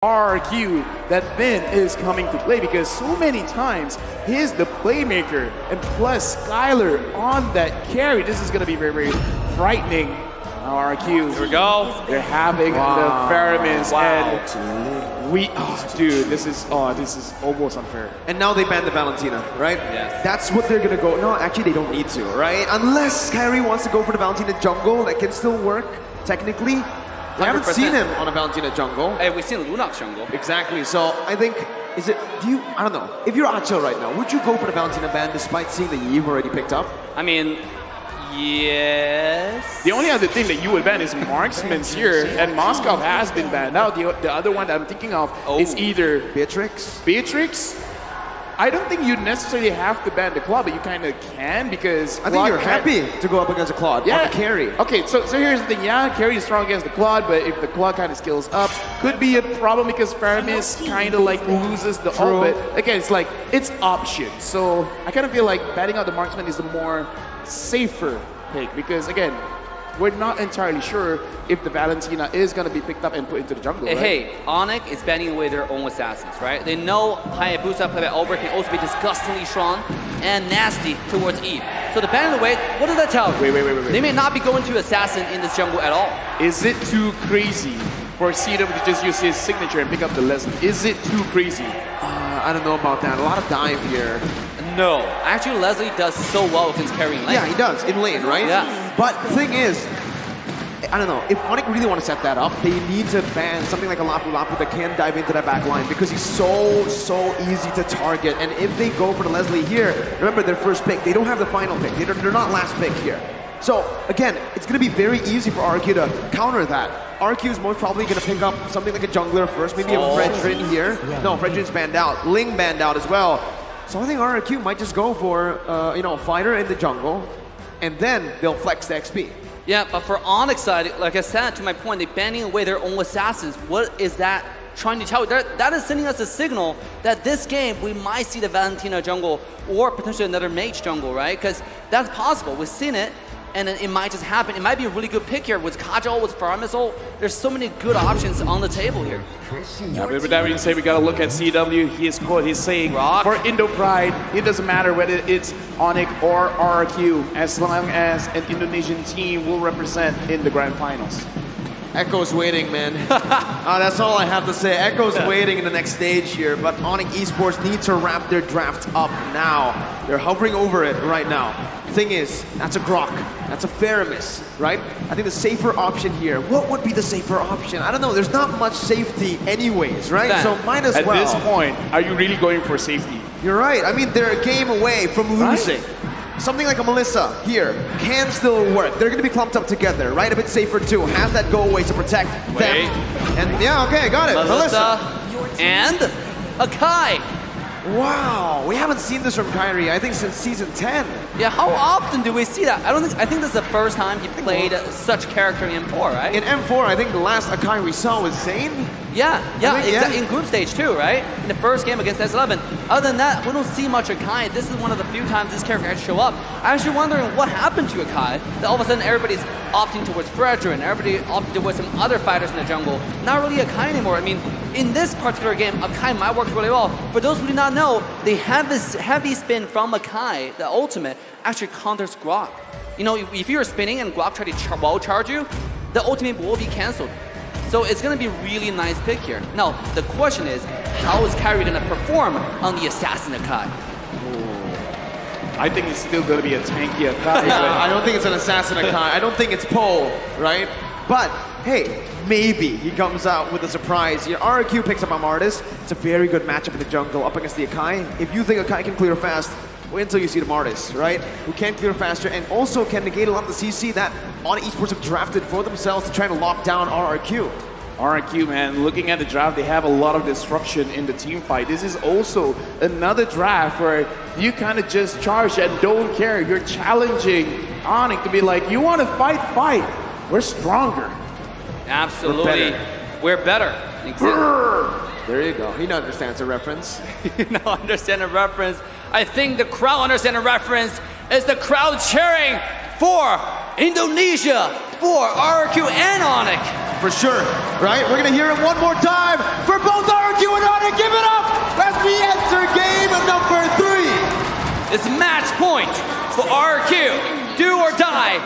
Rrq that Finn is coming to play, because so many times he's the playmaker, and plus Skyler on that carry. This is going to be very, very frightening. Rrq. Here we go. They're having the Pheromones, and dude, this is almost unfair. And now they banned the Valentina, right? Yes. That's what they're gonna go. No, actually they don't need to, right? Unless Kyrie wants to go for the Valentina jungle, that can still work, technically. I haven't 100%. seen him on a Valentina jungle. Hey, we've seen Lunok's jungle. Exactly, so I think, I don't know. If you're Acho right now, would you go for the Valentina ban despite seeing the Eve already picked up? I mean, yes. The only other thing that you would ban is Marksman's here, and Moscow has been banned. Now, the other one that I'm thinking of is either Beatrix? I don't think you necessarily have to ban the Claw, but you kind of can, because I think you're happy to go up against a Claude on the carry. Okay, so here's the thing. Yeah, carry is strong against the Claude, but if the Claude kind of scales up, could be a problem because Pheromones kind of like loses the ult. But again, it's like, it's options. So I kind of feel like batting out the Marksman is the more safer pick, because again, we're not entirely sure if the Valentina is going to be picked up and put into the jungle, right? Hey, Onic is banning away their own assassins, right? They know Hayabusa played by Over can also be disgustingly strong and nasty towards Eve. So the banning away, what does that tell you? Wait. They may not be going to assassin in this jungle at all. Is it too crazy for CW to just use his signature and pick up the Leslie? Is it too crazy? I don't know about that. A lot of dive here. No. Actually, Leslie does so well against carrying lane. Yeah, he does, in lane, right? Yeah. But the thing is, I don't know, if Onic really want to set that up, they need to ban something like a Lapu Lapu that can dive into that back line, because he's so easy to target. And if they go for the Leslie here, remember their first pick, they don't have the final pick. They're not last pick here. So again, it's going to be very easy for Rrq to counter that. Rrq is most probably going to pick up something like a jungler first, maybe a Fredrin here. No, Fredrin's banned out. Ling banned out as well. So I think Rrq might just go for, a fighter in the jungle, and then they'll flex the XP. Yeah, but for Onyx side, like I said, to my point, they're banning away their own assassins. What is that trying to tell you? That is sending us a signal that this game, we might see the Valentina jungle or potentially another mage jungle, right? Because that's possible. We've seen it, and then it might just happen. It might be a really good pick here with Kajal, with Pheromones. There's so many good options on the table here. Yeah, but with that being said, we gotta look at CW. He's saying for Indo Pride, it doesn't matter whether it's Onic or Rrq, as long as an Indonesian team will represent in the grand finals. Echo's waiting, man. That's all I have to say. Echo's waiting in the next stage here, but Onic Esports need to wrap their draft up now. They're hovering over it right now. Thing is, that's a Rrq. That's a Pheromones, right? I think the safer option here, what would be the safer option? I don't know, there's not much safety anyways, right? So might as well. At this point, are you really going for safety? You're right. I mean, they're a game away from losing. Something like a Melissa here can still work. They're going to be clumped up together, right? A bit safer too. Have that go away to protect them. And yeah, okay, got it. Melissa. And Akai. Wow, we haven't seen this from Kyrie, I think, since season 10. Yeah, how often do we see that? I think this is the first time he played such character in M4, right? In M4, I think the last Akai we saw was Zane. Yeah, in group stage too, right? In the first game against S11. Other than that, we don't see much Akai. This is one of the few times this character actually show up. I'm actually wondering what happened to Akai, that all of a sudden everybody's opting towards Fredrin, everybody opting towards some other fighters in the jungle. Not really Akai anymore. I mean, in this particular game, Akai might work really well. For those who do not know, they have this heavy spin from Akai, the ultimate, actually counters Rrq. You know, if you're spinning and Rrq try to wall charge you, the ultimate will be cancelled. So it's going to be a really nice pick here. Now, the question is, how is Kyrie going to perform on the Assassin Akai? I think it's still going to be a tanky Akai. I don't think it's an Assassin Akai. I don't think it's Pole, right? But, hey, maybe he comes out with a surprise. Rrq picks up Amartis. It's a very good matchup in the jungle up against the Akai. If you think Akai can clear fast, wait until you see the Martis, right? Who can clear faster and also can negate a lot of the CC that Onic Esports have drafted for themselves to try to lock down Rrq. Rrq, man, looking at the draft, they have a lot of disruption in the team fight. This is also another draft where you kind of just charge and don't care. You're challenging Onic to be like, you want to fight. We're stronger. Absolutely. We're better. There you go. He understands the reference. Understand the reference. I think the crowd understands the reference. Is the crowd cheering for Indonesia, for Rrq and Onic. For sure, right? We're going to hear it one more time for both. It's match point for Rrq. Do or die.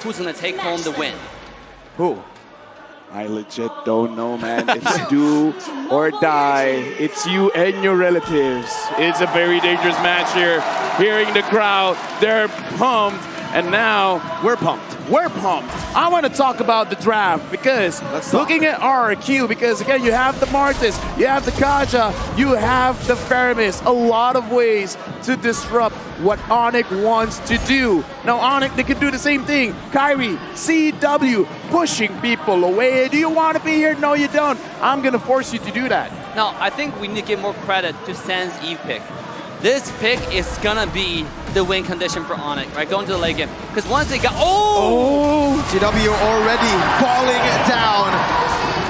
Who's gonna take home the win? Who? I legit don't know, man. It's do or die. It's you and your relatives. It's a very dangerous match here. Hearing the crowd, they're pumped. And now We're pumped. we're pumped. I want to talk about the draft because looking at Rrq, because again, you have the Martis, you have the Kaja, you have the Faramis, a lot of ways to disrupt what Onic wants to do. Now Onic, they could do the same thing. Kyrie, CW, pushing people away. Do you want to be here? No, you don't. I'm going to force you to do that. Now, I think we need to give more credit to Sans Eve pick. This pick is gonna be the win condition for Onic, right? Going to the late game. Because once they got, CW already falling down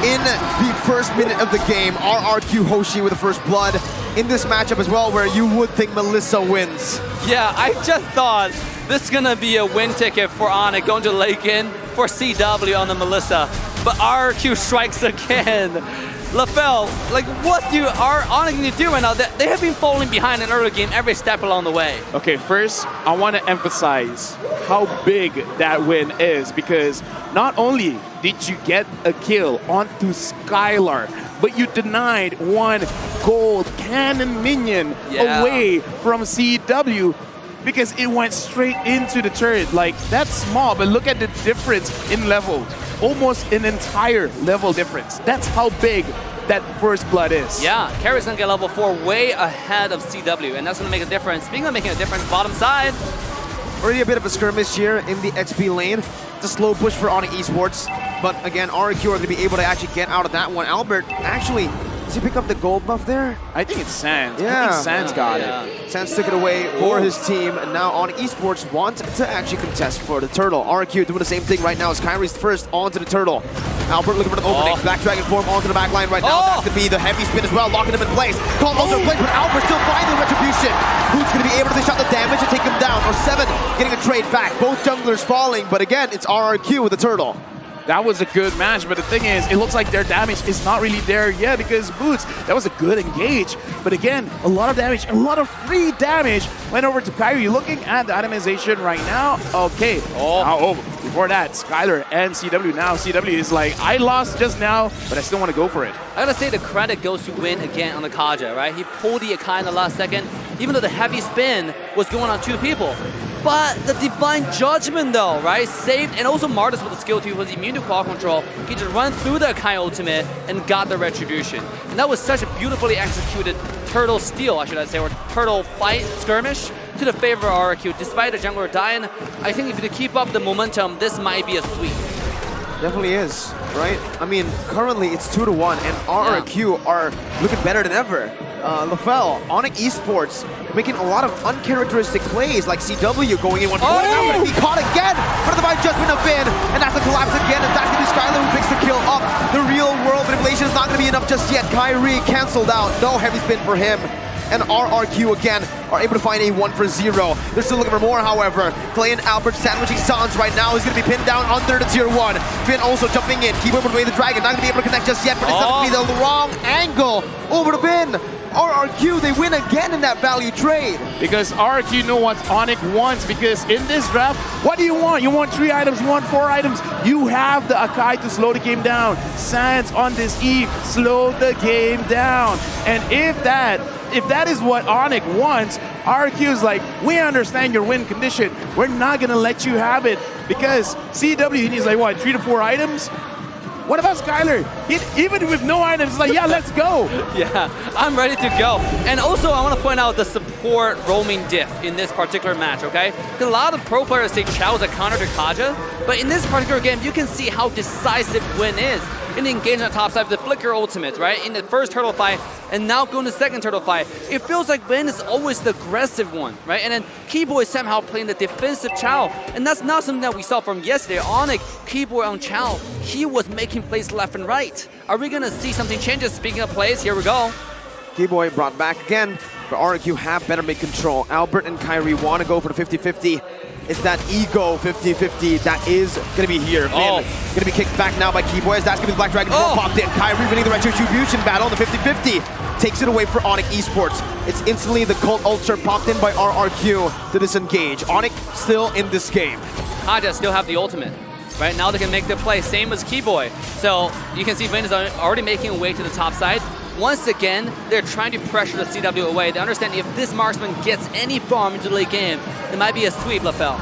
in the first minute of the game. Rrq Hoshi with the first blood in this matchup as well, where you would think Melissa wins. Yeah, I just thought this is gonna be a win ticket for Onic going to the late game for CW on the Melissa. But Rrq strikes again. LaFell, like what are Onic need to do right now? They have been falling behind in early game every step along the way. Okay, first, I want to emphasize how big that win is because not only did you get a kill onto Skylar, but you denied one gold cannon minion away from CW because it went straight into the turret. Like, that's small, but look at the difference in level. Almost an entire level difference. That's how big that first blood is. Yeah, Carrie's gonna get level 4 way ahead of CW, and that's gonna make a difference. Speaking of making a difference, bottom side. Already a bit of a skirmish here in the XP lane. It's a slow push for Onic Esports, but again, Rrq are gonna be able to actually get out of that one. Albert, actually, does he pick up the gold buff there? I think it's Sans. Yeah. I think Sans got it. Sans took it away for his team, and now Onic Esports want to actually contest for the turtle. Rrq doing the same thing right now as Kyrie's first onto the turtle. Albert looking for the opening. Black Dragon form onto the back line right now. That's gonna be the heavy spin as well, locking him in place. Combos are placed, but Albert still finding retribution. Who's gonna be able to shut the damage and take him down? Or 7 getting a trade back. Both junglers falling, but again, it's Rrq with the turtle. That was a good match, but the thing is, it looks like their damage is not really there yet because Boots, that was a good engage. But again, a lot of damage, a lot of free damage went over to Kyrie. Looking at the itemization right now, okay. Before that, Skylar and CW. Now CW is like, I lost just now, but I still want to go for it. I gotta say the credit goes to Win again on the Kaja, right? He pulled the Akai in the last second, even though the heavy spin was going on 2 people. But the Divine Judgment though, right? Saved, and also Martis with the skill too, was immune to claw control. He just ran through the Akai ultimate and got the retribution. And that was such a beautifully executed turtle steal, I should say, or turtle fight skirmish to the favor of Rrq. Despite the jungler dying, I think if you keep up the momentum, this might be a sweep. Definitely is, right? I mean, currently it's 2-1, and Rrq are looking better than ever. LaFell, Onic Esports, making a lot of uncharacteristic plays, like CW going in one point. Now gonna be caught again, but the Divine Judgment of Finn, and that's a collapse again, and that's gonna be Skylar who picks the kill up. The real world manipulation is not gonna be enough just yet. Kyrie canceled out, no heavy spin for him. And Rrq again are able to find a 1-for-0. They're still looking for more, however. Clay and Albert sandwiching Sans right now. He's going to be pinned down under the tier 1. Finn also jumping in. Keep moving away the dragon. Not going to be able to connect just yet, but it's going to be the wrong angle over to Finn. Rrq, they win again in that value trade. Because Rrq know what Onic wants, because in this draft, what do you want? You want 3 items, you want 4 items. You have the Akai to slow the game down. Sans on this Eve, slow the game down. And if that is what Onic wants, Rrq is like, we understand your win condition. We're not gonna let you have it because CW needs like what, 3 to 4 items? What about Skylar? Even with no items, it's like, yeah, let's go. Yeah, I'm ready to go. And also, I want to point out the support roaming diff in this particular match, okay? Because a lot of pro players say Chao's a counter to Kaja, but in this particular game, you can see how decisive Win is. In the engagement on top side of the Flicker ultimate, right? In the first turtle fight, and now going to the second turtle fight. It feels like Win is always the aggressive one, right? And then Keyboy is somehow playing the defensive Chao. And that's not something that we saw from yesterday. Onic, Keyboy on Chao, he was making plays left and right. Are we gonna see something changes? Speaking of plays, here we go. Keyboy brought back again, but Rrq have better mid control. Albert and Kyrie want to go for the 50-50. It's that ego 50-50 that is going to be here. Going to be kicked back now by Keyboy as that's going to be Black Dragon popped in. Kyrie winning the retribution battle in the 50-50. Takes it away for Onic Esports. It's instantly the Cult Ulcer popped in by Rrq to disengage. Onic still in this game. Kaja still have the ultimate. Right now they can make the play, same as Keyboy. So you can see Vin is already making a way to the top side. Once again, they're trying to pressure the CW away. They understand if this marksman gets any farm into the late game, it might be a sweep, LaFell.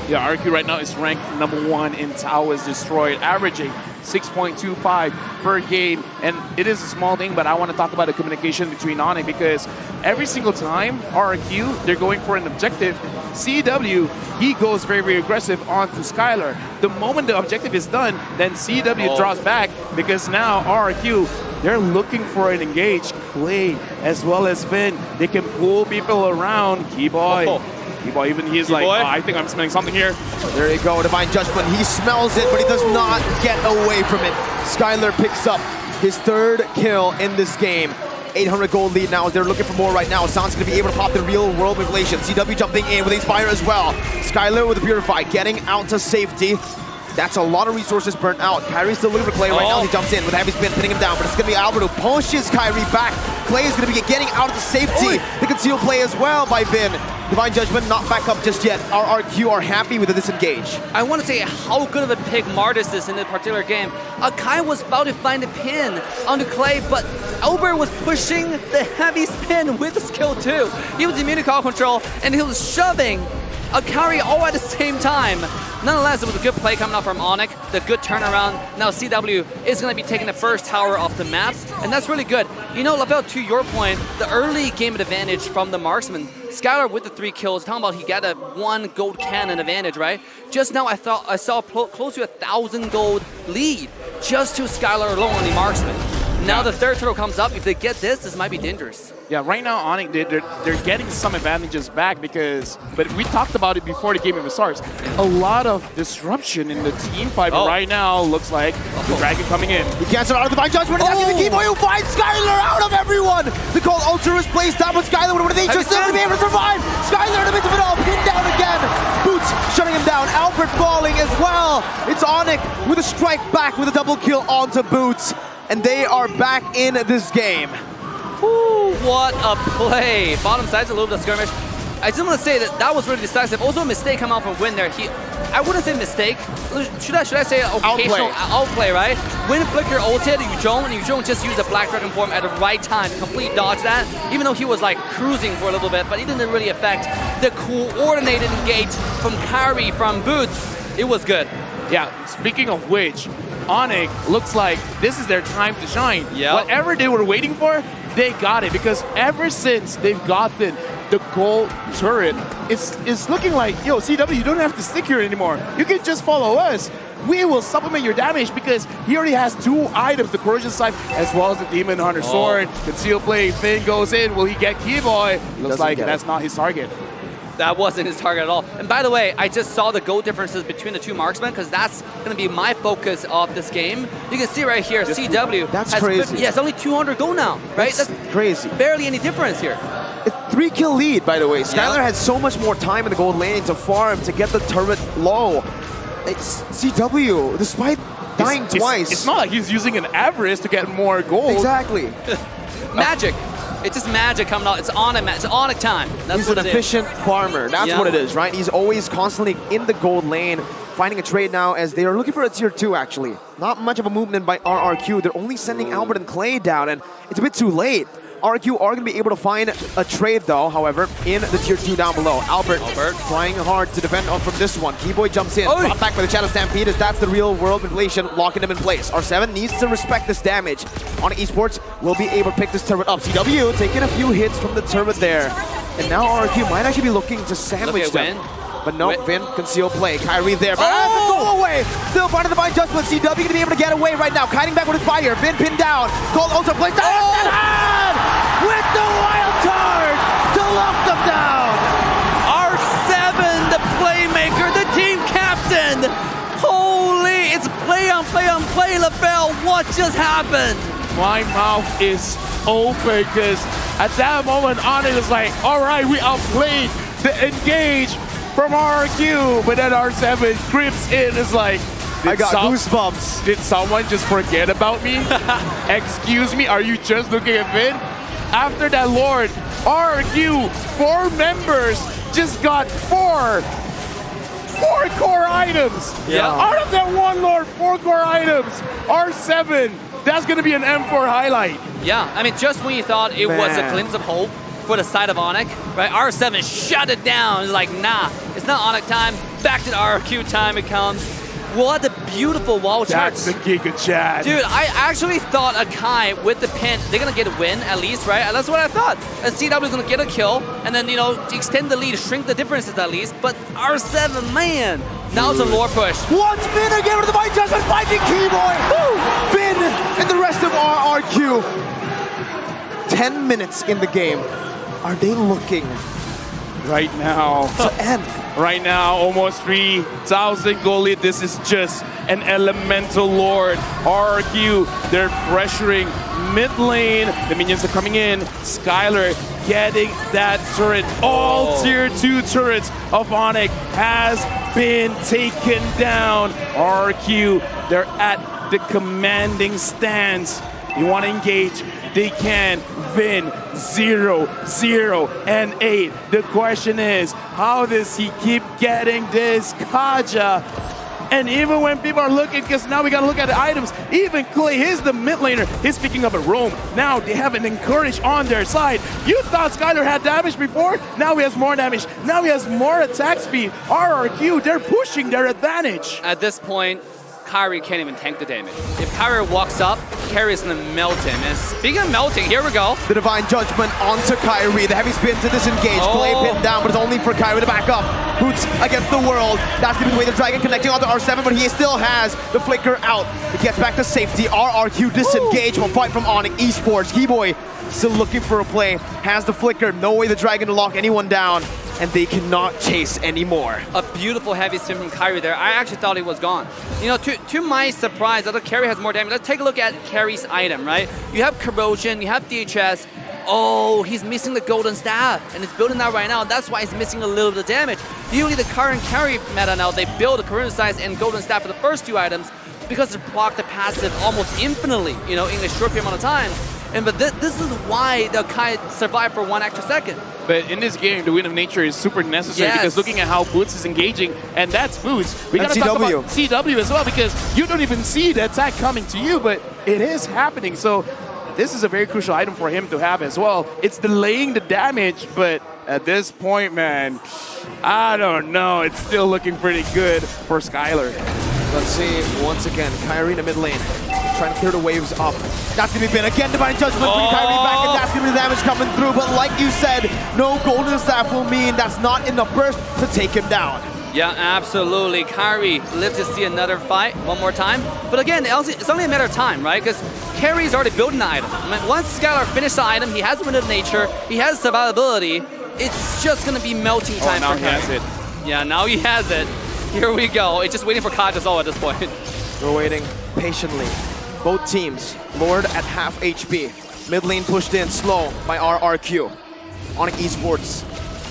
Yeah, Rrq right now is ranked #1 in Towers Destroyed, averaging 6.25 per game. And it is a small thing, but I want to talk about the communication between Onic because every single time Rrq, they're going for an objective, CW, he goes very, very aggressive onto Skylar. The moment the objective is done, then CW draws back because now Rrq, they're looking for an engaged play as well as Finn. They can pull people around. Keyboy. Keyboy, even he's like, I think I'm smelling something here. There you go, Divine Judgment. He smells it, but he does not get away from it. Skylar picks up his 3rd kill in this game. 800 gold lead now as they're looking for more right now. Sound's going to be able to pop the real world manipulation. CW jumping in with Inspire as well. Skylar with the Purify, getting out to safety. That's a lot of resources burnt out. Kyrie's still looking for Clay right now. He jumps in with a heavy spin, pinning him down, but it's going to be Albert who pushes Kyrie back. Clay is going to be getting out of the safety. The concealed play as well by Vin. Divine Judgment not back up just yet. Rrq are happy with the disengage. I want to say how good of a pick Martis is in this particular game. Kai was about to find a pin onto Clay, but Albert was pushing the heavy spin with the skill too. He was immune to call control, and he was shoving a carry all at the same time. Nonetheless, it was a good play coming out from Onic, the good turnaround. Now CW is going to be taking the first tower off the map, and that's really good. You know, LaFell, to your point, the early game advantage from the marksman. Skylar with the 3 kills, talking about he got a 1 gold cannon advantage, right? Just now I saw close to 1,000 gold lead just to Skylar alone on the marksman. Now the 3rd turtle comes up. If they get this might be dangerous. Yeah, right now Onic, they're getting some advantages back because, but we talked about it before the game even starts. A lot of disruption in the team fight right now. Looks like the Dragon coming in. He gets it out of the Divine Judgment. That's going to keep who finds Skylar out of everyone. The Cold Ultra is placed down, but Skylar with an Nature still to be able to survive. Skylar in the midst of it all, pinned down again. Boots shutting him down. Albert falling as well. It's Onic with a strike back with a double kill onto Boots. And they are back in this game. Ooh, what a play. Bottom side's a little bit of skirmish. I just want to say that was really decisive. Also a mistake come out from Win there. I wouldn't say mistake. Should I say occasional outplay, right? Win flicker ulted and Yuzhong just used the Black Dragon form at the right time to complete dodge that. Even though he was like cruising for a little bit, but it didn't really affect the coordinated engage from Kyrie, from Boots. It was good. Yeah, speaking of which, Onic looks like this is their time to shine. Whatever they were waiting for, they got it. Because ever since they've gotten the gold turret, it's looking like, yo, CW, you don't have to stick here anymore. You can just follow us. We will supplement your damage because he already has 2 items, the Corrosion Scythe as well as the Demon Hunter Sword. Conceal play, Finn goes in. Will he get Keyboy? Looks like that's not his target. That wasn't his target at all. And by the way, I just saw the gold differences between the 2 marksmen because that's going to be my focus of this game. You can see right here, CW that's has crazy. Yeah, it's only 200 gold now, right? That's crazy. Barely any difference here. A 3-kill lead, by the way. Skylar had so much more time in the gold lane to farm to get the turret low. It's CW, despite dying twice. It's not like he's using an Avarice to get more gold. Exactly. Magic. It's just magic coming out. It's Onic time. He's an efficient farmer. That's what it is, right? He's always constantly in the gold lane, finding a trade now as they are looking for a tier 2, actually. Not much of a movement by Rrq. They're only sending Albert and Clay down, and it's a bit too late. Rrq are going to be able to find a trade, though, however, in the tier 2 down below. Albert trying hard to defend from this one. Keyboy jumps in, brought back by the Shadow Stampede as that's the real world manipulation, locking him in place. R7 needs to respect this damage. Onic Esports will be able to pick this turret up. CW taking a few hits from the turret there. And now Rrq might actually be looking to sandwich them. But no, Vin, conceal play. Kyrie there, but go away. Still finding the Divine Judgment. CW going to be able to get away right now. Kiting back with his fire. Vin pinned down. Cold also plays down with the wild card to lock them down. R7, the playmaker, the team captain. Holy, it's play on play on play, LaFell. What just happened? My mouth is open because at that moment, Onic is like, all right, we outplayed the engage. from RRQ, but then R7 grips in. Is like, I got goosebumps. Did someone just forget about me? Excuse me, are you just looking at Vin? After that Lord, RRQ, 4 members just got 4 core items. Yeah. Out of that one Lord, 4 core items. R7, that's gonna be an M4 highlight. Yeah, I mean, just when you thought it was a Man. glimpse of hope for the side of Onic, right? R7 shut it down. It's like, nah, it's not Onic time. Back to the RRQ time it comes. What a beautiful wall charge. That's the Giga Chad. Dude, I actually thought Akai with the pin, they're gonna get a win at least, right? And that's what I thought. And CW is gonna get a kill, and then, you know, extend the lead, shrink the differences at least. But R7, man, now it's a lore push. Once Finn again with the Mind Judgment finding Keyboy. Finn and the rest of RRQ. 10 minutes in the game. Are they looking Right now. to end? Right now, almost 3,000 gold lead. This is just an elemental Lord. RRQ, they're pressuring mid lane. The minions are coming in. Skylar getting that turret. All tier 2 turrets of Onic has been taken down. RRQ, they're at the commanding stance. You want to engage? They can. Vin 0, 0, and 8. The question is, how does he keep getting this Kaja? And even when people are looking, because now we got to look at the items, even Clay, he's the mid laner, he's picking up a roam. Now they have an Encourage on their side. You thought Skylar had damage before? Now he has more damage. Now he has more attack speed. RRQ, they're pushing their advantage. At this point, Kyrie can't even tank the damage. If Kyrie walks up, Kyrie is gonna melt him. And speaking of melting, here we go. The Divine Judgment onto Kyrie. The heavy spin to disengage. Clay pinned down, but it's only for Kyrie to back up. Boots against the world. That's gonna be the way the Dragon connecting onto R7, but he still has the flicker out. He gets back to safety. RRQ disengage. Will fight from Onic Esports. Keyboy still looking for a play. Has the flicker. No way the Dragon to lock anyone down. And they cannot chase anymore. A beautiful heavy spin from Kyrie there. I actually thought he was gone. You know, to my surprise, although Kyrie has more damage, let's take a look at Kyrie's item, right? You have Corrosion, you have DHS. Oh, he's missing the Golden Staff, and it's building that right now, and that's why he's missing a little bit of damage. Usually the current Kyrie meta now, they build a Corona Size and Golden Staff for the first 2 items because they block the passive almost infinitely, you know, in a short period amount of time. But this is why the Kai survived for 1 extra second. But in this game, the Wind of Nature is super necessary because looking at how Boots is engaging, and that's Boots. We gotta talk about CW as well because you don't even see the attack coming to you, but it is happening. So this is a very crucial item for him to have as well. It's delaying the damage, but at this point, man, I don't know. It's still looking pretty good for Skylar. Let's see, once again, Kyrie in the mid lane, trying to clear the waves up. That's gonna be been again, Divine Judgment, bring Kyrie back, and that's gonna be the damage coming through. But like you said, no Golden Staff will mean that's not enough burst to take him down. Yeah, absolutely. Kyrie lives to see another fight one more time. But again, it's only a matter of time, right? Because Kyrie's already building the item. I mean, once Skylar finished the item, he has Wind of Nature, he has survivability. It's just gonna be melting time now for he Kyrie. has it. Yeah, now he has it. Here we go. It's just waiting for Kaja's all at this point. We're waiting patiently. Both teams, Lord at half HP. Mid lane pushed in slow by RRQ. Onic Esports,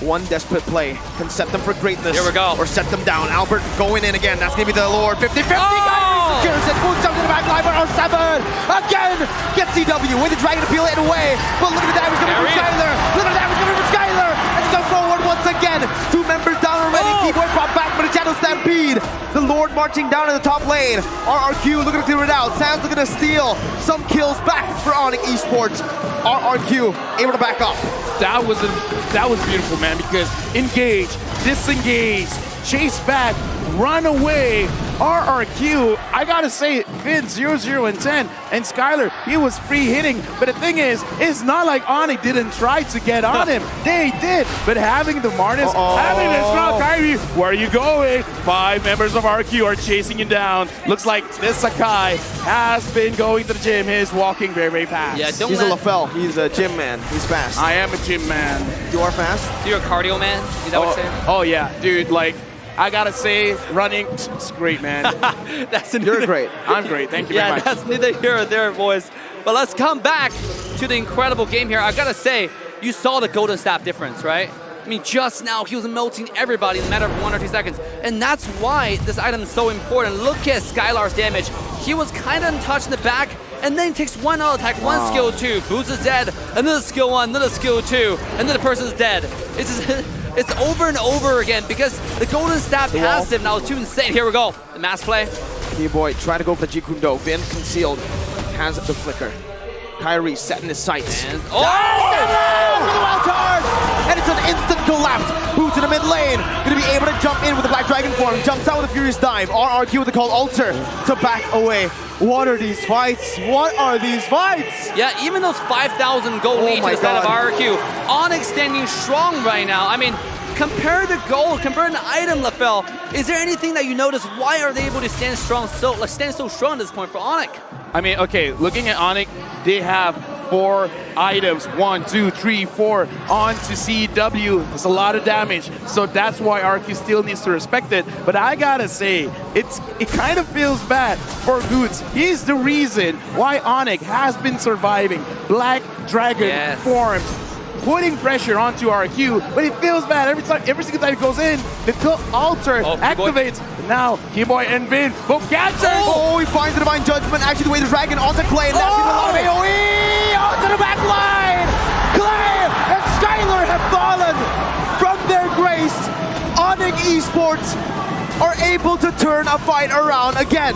one desperate play can set them for greatness. Here we go. Or set them down. Albert going in again. That's gonna be the Lord. 50-50. Oh! Secures it. Boots up to the back line for R7. Again, gets CW with the Dragon to peel it away. But look at the damage coming from Skylar. Look at the damage coming from Skylar. And go forward once again. 2 members down already. Keyboard brought back for the Channel Stampede. The Lord marching down in the top lane. RRQ looking to clear it out. Sam's looking to steal some kills back for Onic Esports. RRQ able to back up. That was beautiful, man, because engage, disengage, chase back, run away. RRQ, I gotta say, Vin 0, 0, and 10, and Skylar, he was free hitting. But the thing is, it's not like Onic didn't try to get on him. They did, but having the Marnus, having the strong Kyrie, where are you going? 5 members of RRQ are chasing you down. Looks like this Sakai has been going to the gym. He's walking very, very fast. Yeah, He's a LaFell. He's a gym man. He's fast. I am a gym man. You are fast? You're a cardio man? Is that what you're saying? Oh yeah, dude, like, I gotta say, running, it's great, man. You're great. I'm great, thank you very Yeah, much. that's neither here or there, boys. But let's come back to the incredible game here. I gotta say, you saw the Golden Staff difference, right? I mean, just now he was melting everybody in a matter of 1 or 2 seconds. And that's why this item is so important. Look at Skylar's damage. He was kind of untouched in the back, and then he takes one auto attack, one skill 2. Boots is dead, another skill 1, another skill 2, and then the person's dead. It's just, it's over and over again because the golden staff passive now is too insane. Here we go. The mass play. Boy, try to go for the Jikundo. Vin concealed, has the flicker. Kyrie setting his sights. And, oh! The wild card! And it's an instant collapse. Boots in the mid lane. Gonna be able to jump in with the Black Dragon form. Jumps out with a Furious Dive. Rrq with the call Alter to back away. What are these fights? What are these fights? Yeah, even those 5,000 gold lead to the side of Rrq. Onic standing strong right now. I mean, compare the gold, compare the item, LaFell. Is there anything that you notice? Why are they able to stand strong, stand so strong at this point for Onic? I mean, okay, looking at Onic, they have 4 items. 1, 2, 3, 4 on to CW. It's a lot of damage, so that's why Rrq still needs to respect it. But I gotta say, it kind of feels bad for Boots. He's the reason why Onic has been surviving. Black Dragon forms, putting pressure onto Rrq, but it feels bad every single time he goes in. The Alter activates. Now, Keyboy and Vin both catch her. Oh, he finds the Divine Judgment. Actually, the way the Dragon onto Clay. And that's even a lot of AoE onto the back line. Clay and Skylar have fallen from their grace. Onic Esports are able to turn a fight around again.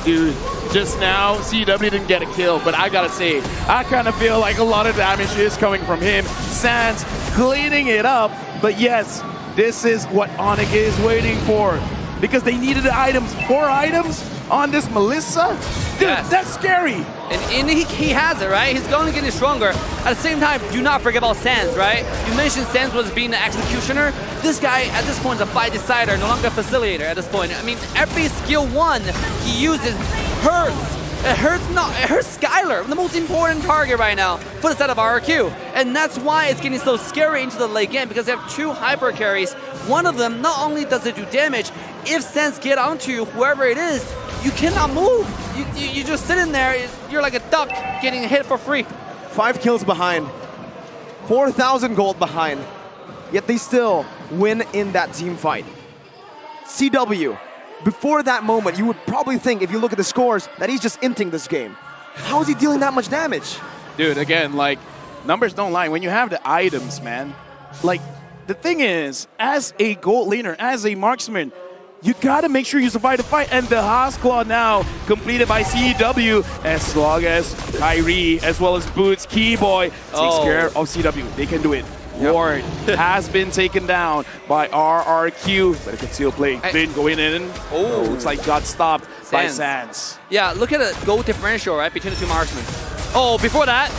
Dude, just now, CW didn't get a kill, but I gotta say, I kind of feel like a lot of damage is coming from him. Sans cleaning it up, but yes, this is what Onic is waiting for. Because they needed the items, 4 items on this Melissa? Dude, that's scary. And he has it, right? He's going to get stronger. At the same time, do not forget about Sans, right? You mentioned Sans was being the executioner. This guy, at this point, is a fight decider, no longer a facilitator at this point. I mean, every skill 1 he uses hurts. It hurts Skylar, the most important target right now for the side of Rrq. And that's why it's getting so scary into the late game, because they have 2 hyper carries. One of them, not only does it do damage, if Sans get onto whoever it is, you cannot move. You just sit in there, you're like a duck getting hit for free. 5 kills behind, 4,000 gold behind, yet they still win in that team fight. CW. Before that moment, you would probably think, if you look at the scores, that he's just inting this game. How is he dealing that much damage? Dude, again, like, numbers don't lie. When you have the items, man, like, the thing is, as a gold laner, as a marksman, you gotta make sure you survive the fight. And the Haas Claw now completed by CW, as long as Kyrie, as well as Boots, Keyboy, takes care of CW. They can do it. Ward has been taken down by Rrq, but it can still play. Vin going in. Oh, looks like got stopped by Sans. Yeah, look at the goal differential, right, between the 2 marksmen. Oh, before that,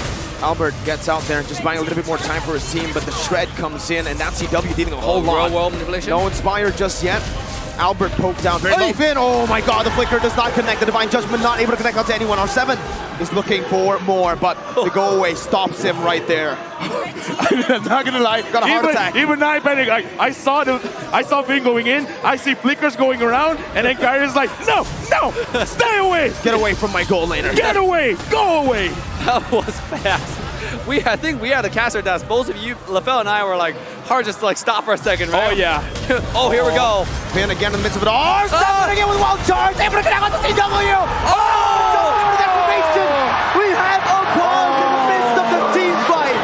Albert gets out there, just buying a little bit more time for his team, but the shred comes in, and that's CW dealing a whole lot. World manipulation. No Inspire just yet. Albert poked down very low. Vin, oh my god, the flicker does not connect. The Divine Judgment not able to connect out to anyone. R7 is looking for more, but the go away stops him right there. I'm not gonna lie. Got a heart attack. Even I panic. I saw Vin going in. I see flickers going around, and then Kyrie's like, no, stay away. Get away from my goal laner. Get away. Go away. That was fast. I think we had the caster desk. Both of you, LaFell and I, were like, hard just to like stop for a second, right? Oh yeah. Oh, here we go. Vin again in the midst of it all. Stepping again with wild charge. Able to connect on the CW. We have a pause in the midst of the team fight.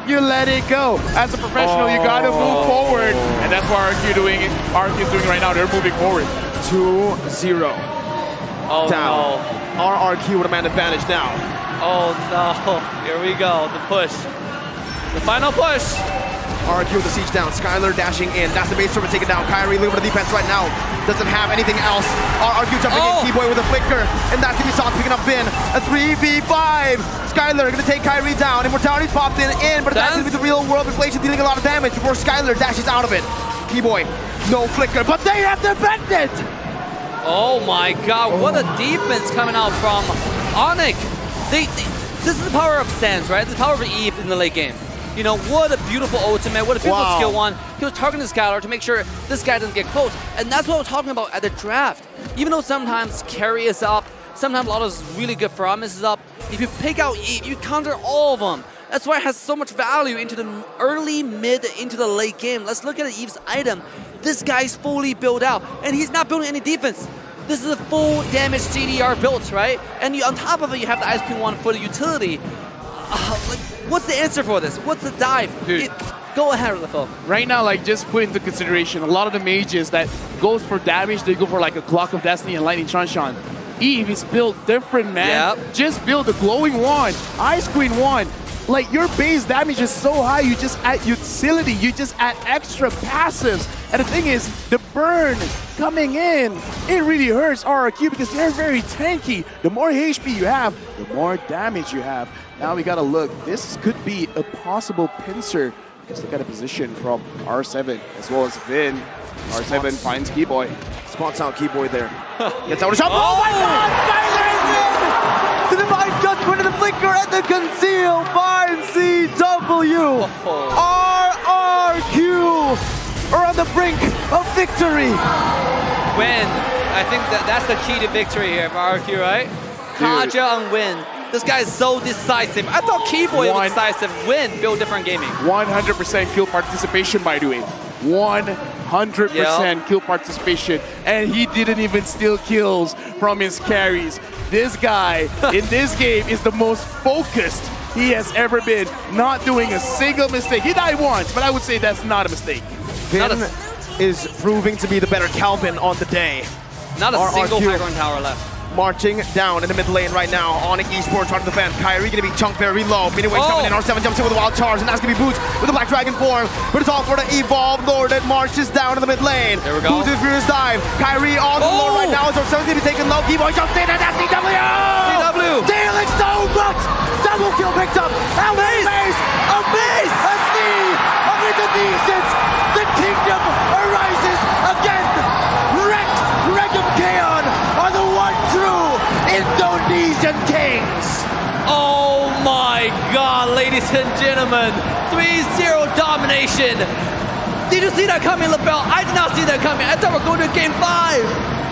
You let it go. As a professional, you gotta move forward, and that's what Rrq doing right now. They're moving forward. 2-0. Oh down. no. Rrq with a man advantage now. Oh no. Here we go. The push. The final push. Rrq with the siege down. Skylar dashing in. That's the base server taken down. Kyrie leaving the defense right now. Doesn't have anything else. Rrq jumping in. Keyboy with a flicker. And that's gonna be Sox picking up Vin. A 3v5. Skylar gonna take Kyrie down. Immortality's popped in, but it's actually with the real world inflation dealing a lot of damage before Skylar dashes out of it. Keyboy, no flicker, but they have defended. Oh my god, what a defense coming out from Onic. This is the power of Sans, right? This is the power of Eve in the late game. You know, what a beautiful ultimate, what a beautiful skill 1. He was targeting Skylar to make sure this guy doesn't get close. And that's what we're talking about at the draft. Even though sometimes carry is up, sometimes a lot of really good promise is up, if you pick out Eve, you counter all of them. That's why it has so much value into the early, mid, into the late game. Let's look at Eve's item. This guy's fully built out, and he's not building any defense. This is a full damage CDR build, right? And on top of it, you have the ISP1 for the utility. What's the answer for this? What's the dive? Dude. Go ahead, Lefo. Right now, like, just put into consideration, a lot of the mages that goes for damage, they go for like a Clock of Destiny and Lightning Transhan. Eve is built different, man. Yep. Just build a Glowing Wand, Ice Queen Wand. Like, your base damage is so high, you just add utility, you just add extra passives. And the thing is, the burn coming in, it really hurts Rrq because they're very tanky. The more HP you have, the more damage you have. Now we gotta look. This could be a possible pincer. Because look at the position from R7 as well as Vin. R7 finds Keyboy. Spots out Keyboy there. Gets out of shot. Oh my god! Finally! The Divine Judgment of the Flicker and the Conceal finds CW! Rrq are on the brink of victory! Win. I think that's the key to victory here for Rrq, right? Kaja on Win. This guy is so decisive. I thought Keyboy was decisive. Win, build different gaming. 100% kill participation, by the way. 100% kill participation. And he didn't even steal kills from his carries. This guy, in this game, is the most focused he has ever been. Not doing a single mistake. He died once, but I would say that's not a mistake. Vin is proving to be the better Calvin on the day. Not a single high-ground tower left. Marching down in the mid lane right now. Onic Esports trying to defend. Kyrie gonna be chunked very low. Miniway's coming in. R7 jumps in with a wild charge, and that's gonna be Boots with the Black Dragon form. But it's all for the Evolve Lord that marches down in the mid lane. There we go. Boots with Furious Dive. Kyrie on the Lord right now. As R7's gonna be taken low. Keyboy jumps in, and that's CW! CW! Dealing so much! Double kill picked up. Out of base! A base! A sea of Indonesians! The kingdom arises again! Regum Kaon are the one true Indonesian kings! Oh my god, ladies and gentlemen. 3-0 domination. Did you see that coming, LaBelle? I did not see that coming. I thought we were going to Game 5.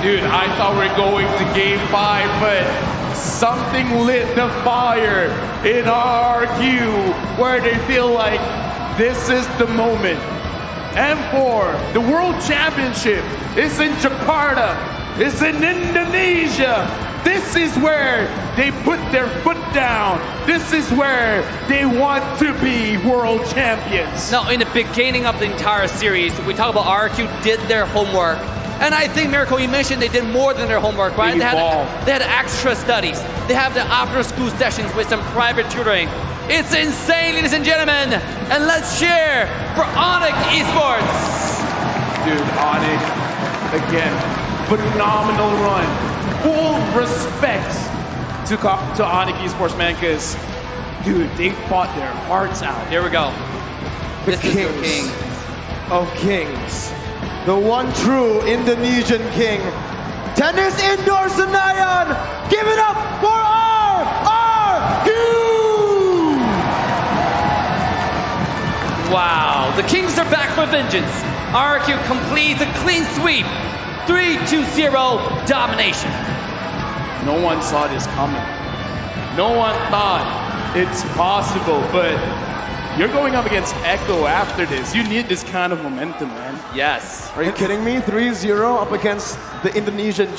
Dude, I thought we were going to Game 5, but something lit the fire in Rrq where they feel like this is the moment. M4, the World Championship is in Jakarta. It's in Indonesia. This is where they put their foot down. This is where they want to be world champions. Now, in the beginning of the entire series, we talk about Rrq did their homework. And I think, Miracle, you mentioned they did more than their homework, right? They had extra studies. They have the after-school sessions with some private tutoring. It's insane, ladies and gentlemen. And let's cheer for Onic Esports. Dude, Onic, again, phenomenal run. Full respect to Onic Esports, man, because, dude, they fought their hearts out. Here we go. The kings of kings. The one true Indonesian king. Tennis Indoor Senayan. Give it up for Rrq! Wow, the Kings are back for vengeance. Rrq completes a clean sweep. 3-0 domination. No one saw this coming. No one thought it's possible, but you're going up against Echo after this. You need this kind of momentum, man. Yes. Are you kidding me? 3-0 up against the Indonesian